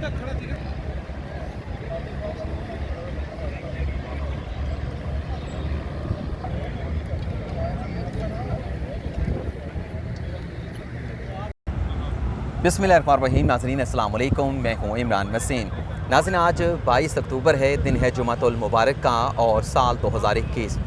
बिस्मिल्लाहिर्रहमानिर्रहीम। नाज़रीन अस्सलाम वालेकुम, मैं हूँ इमरान वसीम। नाज़रीन आज 22 अक्टूबर है, दिन है जुमातुल मुबारक का और साल 2021।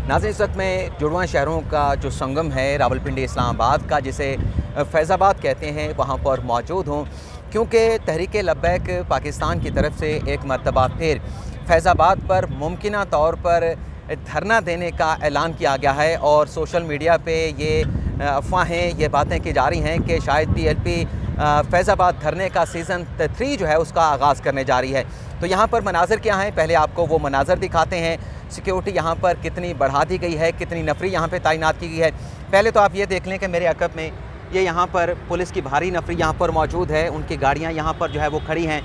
नाज़रीन इस वक्त मैं जुड़वां शहरों का जो संगम है रावलपिंडी इस्लामाबाद का, जिसे फैज़ाबाद कहते हैं, वहाँ पर मौजूद हूँ क्योंकि तहरीक लब्बैक पाकिस्तान की तरफ से एक मरतबा फिर फैज़ाबाद पर मुमकिना तौर पर धरना देने का ऐलान किया गया है और सोशल मीडिया पे ये अफवाहें, ये बातें की जा रही हैं कि शायद PLP फैज़ाबाद धरने का सीज़न 3 जो है उसका आगाज़ करने जा रही है। तो यहाँ पर मनाज़र क्या हैं, पहले आपको वो मनाज़र दिखाते हैं। सिक्योरिटी यहाँ पर कितनी बढ़ा दी गई है, कितनी नफरी यहाँ पे तैनात की गई है। पहले तो आप ये देख लें कि मेरे अक़ब में ये यहाँ पर पुलिस की भारी नफरी यहाँ पर मौजूद है। उनकी गाड़ियाँ यहाँ पर जो है वो खड़ी हैं।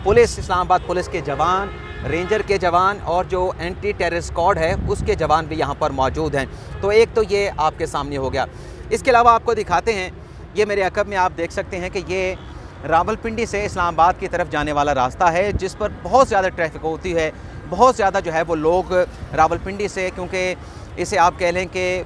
पुलिस, इस्लामाबाद पुलिस के जवान, रेंजर के जवान और जो एंटी टेरर स्क्वाड है उसके जवान भी यहाँ पर मौजूद हैं। तो एक तो ये आपके सामने हो गया। इसके अलावा आपको दिखाते हैं, ये मेरे अक़ब में आप देख सकते हैं कि ये रावलपिंडी से इस्लामाबाद की तरफ जाने वाला रास्ता है, जिस पर बहुत ज़्यादा ट्रैफिक होती है। बहुत ज़्यादा जो है वो लोग रावलपिंडी से, क्योंकि इसे आप कह लें कि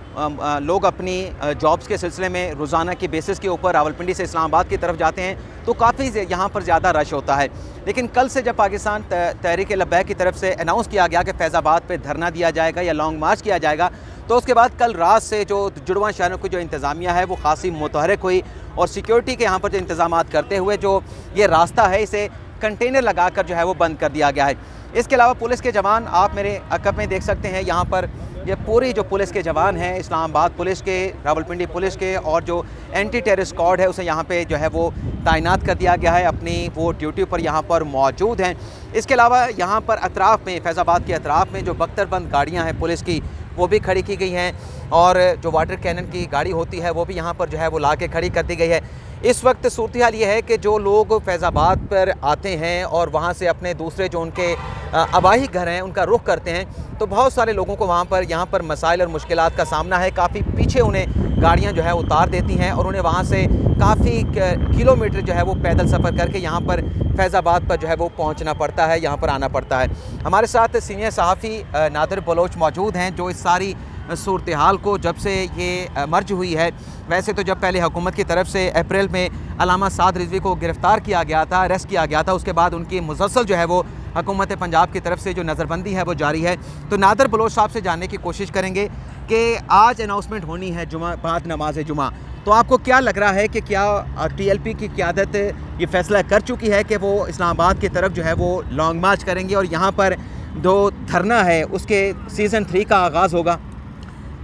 लोग अपनी जॉब्स के सिलसिले में रोज़ाना की बेसिस के ऊपर रावलपिंडी से इस्लामाबाद की तरफ जाते हैं, तो काफ़ी यहाँ पर ज़्यादा रश होता है। लेकिन कल से जब पाकिस्तान तहरीक लब्बैक की तरफ से अनाउंस किया गया कि फैज़ाबाद पे धरना दिया जाएगा या लॉन्ग मार्च किया जाएगा, तो उसके बाद कल रात से जो जुड़वां शहरों की जो इंतज़ामिया है वो खासी मुतहरक हुई और सिक्योरिटी के यहाँ पर जो इंतज़ामात करते हुए जो ये रास्ता है इसे कंटेनर लगाकर जो है वो बंद कर दिया गया है। इसके अलावा पुलिस के जवान आप मेरे अक़ब में देख सकते हैं। यहाँ पर ये पूरी जो पुलिस के जवान हैं, इस्लामाबाद पुलिस के, रावलपिंडी पुलिस के और जो एंटी टेरर स्क्वाड है उसे यहाँ पे जो है वो तैनात कर दिया गया है, अपनी वो ड्यूटी पर यहाँ पर मौजूद हैं। इसके अलावा यहाँ पर अतराफ़ में, फैज़ाबाद के अतराफ़ में जो बख्तरबंद गाड़ियाँ हैं पुलिस की, वो भी खड़ी की गई हैं और जो वाटर कैनन की गाड़ी होती है वो भी यहाँ पर जो है वो ला के खड़ी कर दी गई है। इस वक्त सूरत हाल ये है कि जो लोग फैज़ाबाद पर आते हैं और वहाँ से अपने दूसरे जो उनके आबाई घर हैं उनका रुख करते हैं, तो बहुत सारे लोगों को वहाँ पर यहाँ पर मसाइल और मुश्किलात का सामना है। काफ़ी पीछे उन्हें गाड़ियाँ जो है उतार देती हैं और उन्हें वहाँ से काफ़ी किलोमीटर जो है वो पैदल सफ़र करके यहाँ पर फैज़ाबाद पर जो है वो पहुँचना पड़ता है, यहाँ पर आना पड़ता है। हमारे साथ सीनियर सहाफ़ी नादिर बलोच मौजूद हैं जो इस सारी सूरत हाल को, जब से ये मर्ज हुई है, वैसे तो जब पहले हुकूमत की तरफ से अप्रैल में अलामा साद रिजवी को गिरफ़्तार किया गया था, अरेस्ट किया गया था, उसके बाद उनकी मुसलसल जो है वो हुकूमत पंजाब की तरफ से जो नज़रबंदी है वो जारी है। तो नादिर बलोच साहब से जानने की कोशिश करेंगे कि आज अनाउंसमेंट होनी है जुमा बाद नमाज जुमा, तो आपको क्या लग रहा है कि क्या TLP की क़यादत ये फ़ैसला कर चुकी है कि वो इस्लामाबाद की तरफ जो है वो लॉन्ग मार्च करेंगे और यहाँ पर जो धरना है उसके सीज़न 3 का आगाज़ होगा?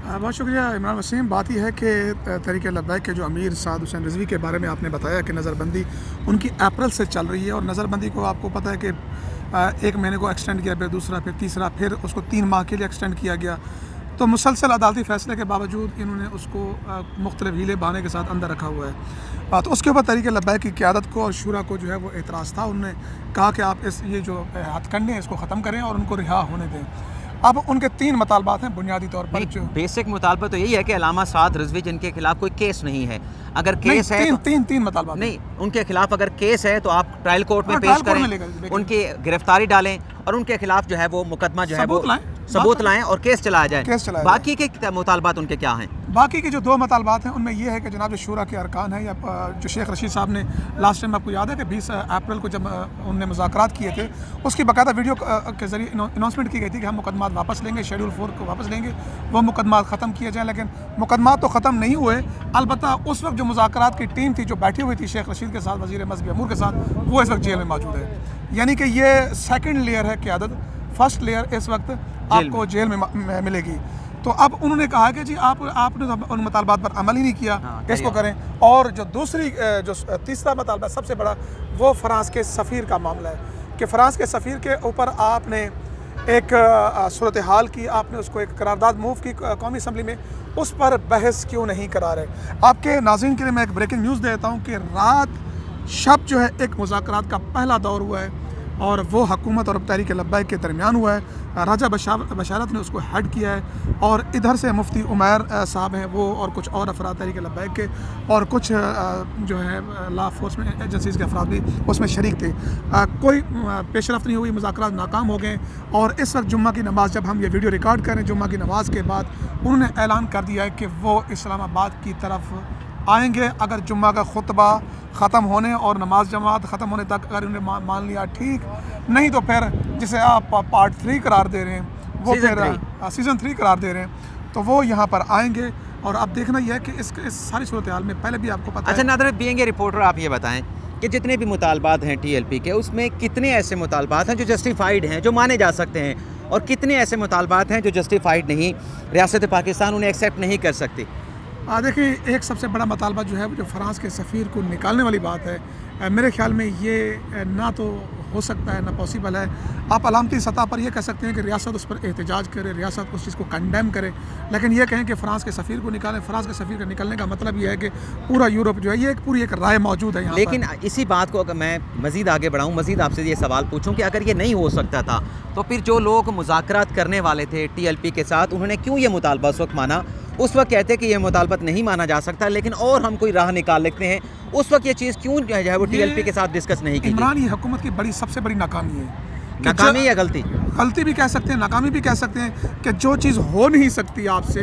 बहुत शुक्रिया इमरान वसीम। बात यह है कि तहरीक लब्बैक के जो अमीर साद हुसैन रिजवी के बारे में आपने बताया कि नज़रबंदी उनकी अप्रैल से चल रही है और नज़रबंदी को आपको पता है कि 1 महीने को एक्सटेंड किया, फिर दूसरा, फिर तीसरा, फिर उसको 3 माह के लिए एक्सटेंड किया गया। तो मुसलसल अदालती फ़ैसले के बावजूद इन्होंने उसको मुख्तलिफ हीले बहाने के साथ अंदर रखा हुआ है। तो उसके ऊपर तहरीक लब्बैक की क़यादत को और शुरा को जो है वो एतराज़ था। उन्होंने कहा कि आप ये जो हथकंडे हैं इसको ख़त्म करें और उनको रिहा होने दें। अब उनके 3 मुतालबात हैं बुनियादी तौर पर। जो बेसिक मुतालबा तो यही है कि अलामा साद रिजवी जिनके खिलाफ कोई केस नहीं है, अगर केस है तीन मुतालबात नहीं, उनके खिलाफ अगर केस है तो आप ट्रायल कोर्ट में पेश करें, उनकी गिरफ्तारी डालें और उनके खिलाफ जो है वो मुकदमा जो है वो सबूत लाएं और केस चलाया जाए। बाकी के मुतालबात उनके क्या हैं? बाकी के जो 2 मुतालबात हैं उनमें यह है कि जनाब जो शूरा के अरकान हैं, या जो शेख रशीद साहब ने लास्ट टाइम आपको याद है कि 20 अप्रैल को जब उनने मुज़ाकरात किए थे, उसकी बाकायदा वीडियो के ज़रिए अनाउंसमेंट की गई थी कि हम मुकदमात वापस लेंगे, शेड्यूल 4 को वापस लेंगे, वो मुकदमात ख़त्म किए जाएँ। लेकिन मुकदमात तो ख़त्म नहीं हुए। अलबत्ता उस वक्त जो मुज़ाकरात की टीम थी जो बैठी हुई थी शेख रशीद के साथ, वज़ीर मज़हबी अमूर के साथ, वो इस वक्त जेल में मौजूद है। यानी कि ये सेकेंड लेयर है क़यादत। फर्स्ट लेयर इस वक्त आपको जेल में मिलेगी। तो अब उन्होंने कहा कि जी आपने तो उन मुतालबात पर अमल ही नहीं किया, इसको करें। और जो तीसरा मुतालबा सबसे बड़ा, वो फ़्रांस के सफ़ीर का मामला है कि फ़्रांस के सफ़ीर के ऊपर आपने एक सूरत हाल की, आपने उसको एक करारदाद मूव की कौमी असम्बली में, उस पर बहस क्यों नहीं करा रहे। आपके नाज़रीन के लिए मैं एक ब्रेकिंग न्यूज़ देता हूँ कि रात शब जो है एक मुज़ाकरात का पहला दौर हुआ है और वो हुकूमत और तहरीक लब्बैक के दरमियान हुआ है। राजा बशारत ने उसको हेड किया है और इधर से मुफ्ती उमैर साहब हैं वो और कुछ और अफराद तहरीक लब्बैक के और कुछ जो है लॉ फोर्स में एजेंसीज़ के अफराद भी उसमें शरीक थे। कोई पेशरफ्त नहीं हुई, मुज़ाकरात नाकाम हो गए और इस वक्त जुम्मा की नमाज़ जब हम ये वीडियो रिकॉर्ड करें, जुम्मा की नमाज़ के बाद उन्होंने ऐलान कर दिया है कि वो इस्लामाबाद की तरफ आएंगे। अगर जुम्मा का खुतबा ख़त्म होने और नमाज जमात ख़त्म होने तक अगर उन्हें मान लिया ठीक, नहीं तो फिर जिसे आप पार्ट 3 करार दे रहे हैं वो फिर सीज़न 3 करार दे रहे हैं, तो वो यहाँ पर आएंगे। और अब देखना यह है कि इस सारी सूरत हाल में पहले भी आपको पता अच्छा है। नादर बीइंग ए रिपोर्टर, आप ये बताएं कि जितने भी मुतालबात हैं TLP के, उसमें कितने ऐसे मुतालबात हैं जो जस्टिफाइड हैं, जो माने जा सकते हैं, और कितने ऐसे मुतालबात हैं जो जस्टिफाइड नहीं, रियासत पाकिस्तान उन्हें एक्सेप्ट नहीं कर सकती? देखिए, एक सबसे बड़ा मुतालबा जो है वो जो फ़्रांस के सफ़ीर को निकालने वाली बात है, मेरे ख्याल में ये ना तो हो सकता है ना पॉसिबल है। आप अलामती सतह पर यह कह सकते हैं कि रियासत उस पर एहतजाज करे, रियासत उस चीज़ को कंडेम करे, लेकिन ये कहें कि फ़्रांस के सफ़ीर को निकालें, फ़्रांस के सफ़ीर के निकलने का मतलब ये है कि पूरा यूरोप जो है ये पूरी एक राय मौजूद है यहाँ। लेकिन इसी बात को अगर मैं मज़ीद आगे बढ़ाऊँ, मज़ीद आपसे ये सवाल पूछूँ कि अगर ये नहीं हो सकता था तो फिर जो लोग मुज़ाकरात करने वाले थे TLP के साथ, उन्होंने क्यों ये मुतालबा उस वक्त माना? उस वक्त कहते कि ये मुतालबत नहीं माना जा सकता, लेकिन और हम कोई राह निकाल लेते हैं, उस वक्त ये चीज़ क्यों जो है वो TLP के साथ डिस्कस नहीं की? इमरान की हुकूमत की सबसे बड़ी नाकामी है। नाकामी या गलती? गलती भी कह सकते हैं, नाकामी भी कह सकते हैं कि जो चीज़ हो नहीं सकती आपसे,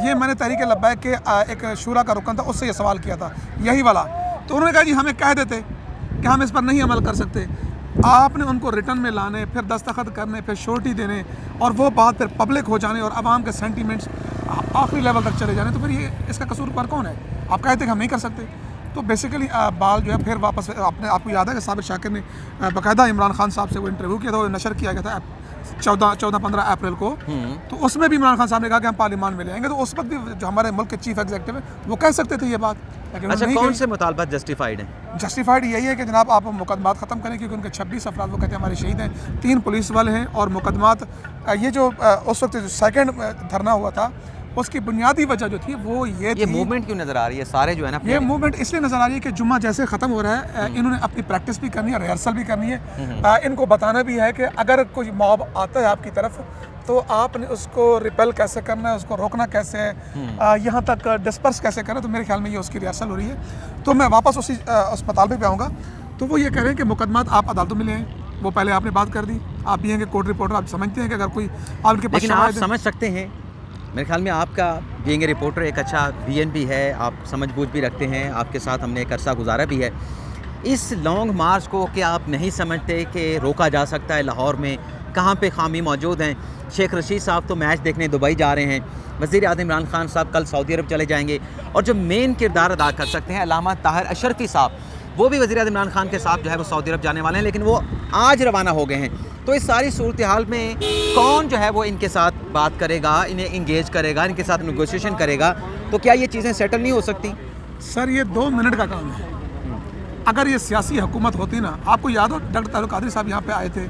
ये मैंने तहरीक लब्बैक के एक शूरा का रुकन था, उससे ये सवाल किया था यही वाला, तो उन्होंने कहा जी हमें कह देते कि हम इस पर नहीं अमल कर सकते। आपने उनको रिटर्न में लाने, फिर दस्तखत करने, फिर श्योरिटी देने और वो बात फिर पब्लिक हो जाने और आवाम के सेंटीमेंट्स आखिरी लेवल तक चले जाने, तो फिर ये इसका कसूरवार कौन है? आप कहते कि हम नहीं कर सकते। तो बेसिकली बाल जो है फिर वापस आपको याद है कि साबिर शाकिर ने बाकायदा इमरान खान साहब से वो इंटरव्यू किया था, वो नशर किया गया था 14-15 अप्रैल को, तो उसमें भी इमरान खान साहब ने कहा कि हम पार्लियामान में ले आएंगे, तो उस वक्त भी जो हमारे मुल्क के चीफ एग्जीक्यूटिव है वो कह सकते थे ये बात, लेकिन अच्छा, कौन से मुतालबात जस्टिफाइड हैं? जस्टिफाइड यही है कि जनाब आप मुकदमात ख़त्म करें, क्योंकि उनके 26 अफराद वो कहते हैं हमारे शहीद हैं, 3 पुलिस वाले हैं और मुकदमात ये जो उस वक्त जो सेकेंड धरना हुआ था उसकी बुनियादी वजह जो थी वो ये थी। मूवमेंट क्यों नज़र आ रही है सारे जो है ना? ये मूवमेंट इसलिए नज़र आ रही है कि जुम्मा जैसे ख़त्म हो रहा है, इन्होंने अपनी प्रैक्टिस भी करनी है, रिहर्सल भी करनी है, इनको बताना भी है कि अगर कोई मॉब आता है आपकी तरफ तो आपने उसको रिपेल कैसे करना है, उसको रोकना कैसे है, यहाँ तक डिस्पर्स कैसे करना है। तो मेरे ख्याल में ये उसकी रिहर्सल हो रही है। तो मैं वापस उस मुतालबे पे आऊँगा। तो वो ये कह रहे हैं कि मुकदमात आप अदालतों में ले आएँ, वो पहले आपने बात कर दी, आप भी हैं कि कोर्ट रिपोर्टर, आप समझते हैं कि अगर कोई आपके पास, लेकिन आप समझ सकते हैं, मेरे ख्याल में आपका बीइंग ए रिपोर्टर एक अच्छा BN भी है, आप समझबूझ भी रखते हैं, आपके साथ हमने एक अरसा गुजारा भी है। इस लॉन्ग मार्च को क्या आप नहीं समझते कि रोका जा सकता है? लाहौर में कहाँ पे खामी मौजूद हैं? शेख रशीद साहब तो मैच देखने दुबई जा रहे हैं, वज़ीर आज़म इमरान खान साहब कल सऊदी अरब चले जाएंगे, और जो मेन किरदार अदा कर सकते हैं अल्लामा ताहिर अशरफी साहब, वो भी वज़ीर आज़म इमरान खान के साथ जो है वो सऊदी अरब जाने वाले हैं, लेकिन वो आज रवाना हो गए हैं। तो इस सारी सूरत हाल में कौन जो है वो इनके साथ बात करेगा, इन्हें इंगेज करेगा, इनके साथ नेगोशिएशन करेगा? तो क्या ये चीज़ें सेटल नहीं हो सकती? सर ये 2 मिनट का काम है। अगर ये सियासी हुकूमत होती ना, आपको याद हो डॉक्टर तारुक कादरी साहब यहाँ पे आए थे,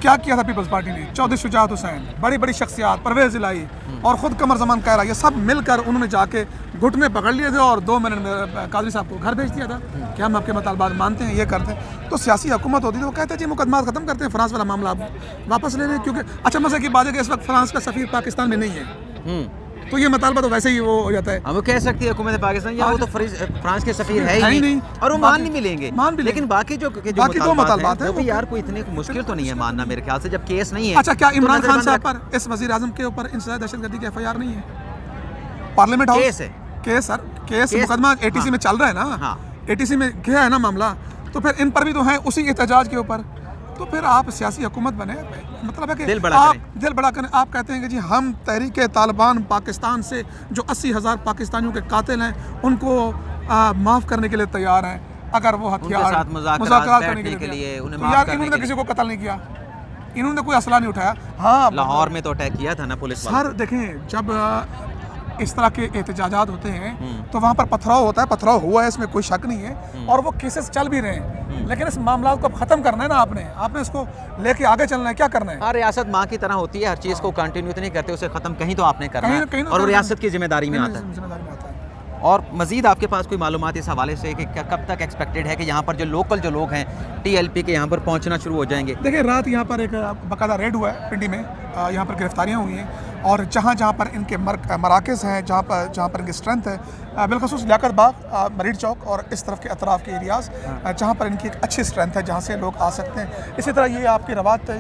क्या किया था पीपल्स पार्टी ने? चौधरी शुजात हुसैन, बड़ी बड़ी शख्सियात, परवेज़ इलाही और ख़ुद कमर ज़मान कहरा, ये सब मिलकर उन्होंने जाके घुटने पकड़ लिए थे और 2 मिनट में कादरी साहब को घर भेज दिया था कि हम आपके मुतालबात मानते हैं, ये करते हैं। तो सियासी हुकूमत होती तो वो कहते हैं जी मुकदमात ख़त्म करते हैं, फ्रांस वाला मामला आप वापस ले लें, क्योंकि अच्छा मज़े की बात है कि इस वक्त फ्रांस का सफ़ीर पाकिस्तान में नहीं है, तो ये मुतालबा तो वैसे ही वो हो जाता है। हम वो कह सकती है हुकूमत पाकिस्तान या वो तो फ्रांस के सफ़ीर है ही नहीं और वो मान नहीं मिलेंगे, लेकिन बाकी जो मुतालबात है वो भी यार कोई इतनी मुश्किल तो नहीं है मानना मेरे ख्याल से, जब केस नहीं है। अच्छा, क्या इमरान खान साहब पर, इस वज़ीर आज़म के ऊपर इंसदाद दहशतगर्दी की FIR नहीं है? पार्लियामेंट हाउस केस है, केस सर, केस मुकदमा ATC में चल रहा है ना, ATC में गया है ना मामला, तो फिर इन पर भी तो है उसी एहतजाज के ऊपर। तो फिर आप सियासी हुकूमत बने, मतलब है कि आप दिल बड़ा करें। आप कहते हैं कि जी हम तहरीक तालिबान पाकिस्तान से जो 80,000 पाकिस्तानियों के कातिल हैं उनको माफ़ करने के लिए तैयार हैं, अगर वो हथियार मुज़ाकरात करने के लिए। यार इन्होंने किसी को कत्ल नहीं किया, इन्होंने कोई असला नहीं उठाया। हाँ, लाहौर में तो अटैक किया था ना पुलिस वालों। सर देखें, जब इस तरह के एहतजाजात होते हैं तो वहाँ पर पथराव होता है, पथराव हुआ है, इसमें कोई शक नहीं है, और वो केसेस चल भी रहे हैं, लेकिन इस मामला को ख़त्म करना है ना, आपने इसको लेके आगे चलना है। क्या करना है? हर रियासत माँ की तरह होती है, हर चीज़ को कंटिन्यू तो नहीं करते, उसे ख़त्म कहीं तो आपने करना है, और वो रियासत की जिम्मेदारी में आता है। और मज़ीद आपके पास कोई मालूमात इस हवाले से कि कब तक एक्सपेक्टेड है कि यहाँ पर जो लोग हैं TLP के यहाँ पर पहुँचना शुरू हो जाएंगे? देखिए, रात यहाँ पर एक बाकायदा रेड हुआ है पिंडी में, यहाँ पर गिरफ्तारियाँ हुई हैं और जहाँ पर इनके मराकज़ हैं, जहाँ पर इनकी स्ट्रेंथ है, बिलखसूस लियाकत बाग, मरीड चौक और इस तरफ के अतराफ़ के एरियाज़ जहाँ पर इनकी एक अच्छी स्ट्रेंथ है, जहाँ से लोग आ सकते हैं। इसी तरह ये आपकी रवात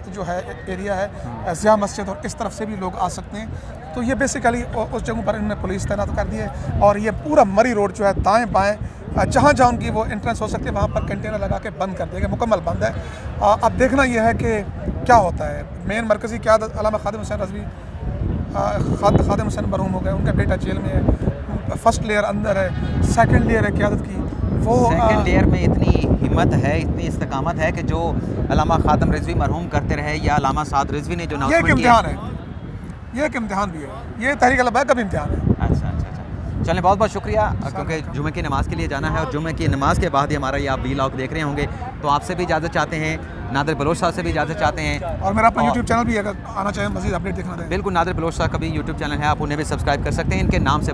जो है एरिया है, ज़िया मस्जिद, और इस तरफ से भी लोग आ सकते हैं। तो ये बेसिकली उस जगह पर इन्होंने पुलिस तैनात कर दी है और ये पूरा मरी रोड जो है दाएँ बाएँ जहाँ जहाँ उनकी वो एंट्रेंस हो सकती है वहाँ पर कंटेनर लगा के बंद कर दिया गया, मुकम्मल बंद है। अब देखना यह है कि क्या होता है। मेन मरकज़ी क़यादत अल्लामा खादिम हुसैन रज़वी, खादिम हुसैन मरहूम हो गए, उनका बेटा जेल में है, फर्स्ट लेयर अंदर है, सेकंड लेयर है क़यादत की, वो सेकंड लेयर में इतनी हिम्मत है, इतनी इस्तकामत है कि जो अल्लामा खादिम रिजवी मरहूम करते रहे या अल्लामा साद रिजवी ने जो ये एक इम्तिहान है, ये एक इम्तिहान भी है, ये तहरीक अल-लबैक का भी इम्तिहान है। अच्छा। चलें, बहुत बहुत शुक्रिया, क्योंकि जुमे की नमाज़ के लिए जाना है और जुमे की नमाज़ के बाद ही हमारा ये आप व्लॉग देख रहे होंगे, तो आपसे भी इजाज़त चाहते हैं, नादिर बलोच साहब से भी इजाज़त चाहते हैं। और मेरा अपना यूट्यूब चैनल भी है, अगर आना चाहें मज़ीद अपडेट देखना है। बिल्कुल, नादिर बलोच साहब का भी यूट्यूब चैनल है, आप उन्हें भी सब्सक्राइब कर सकते हैं, इनके नाम से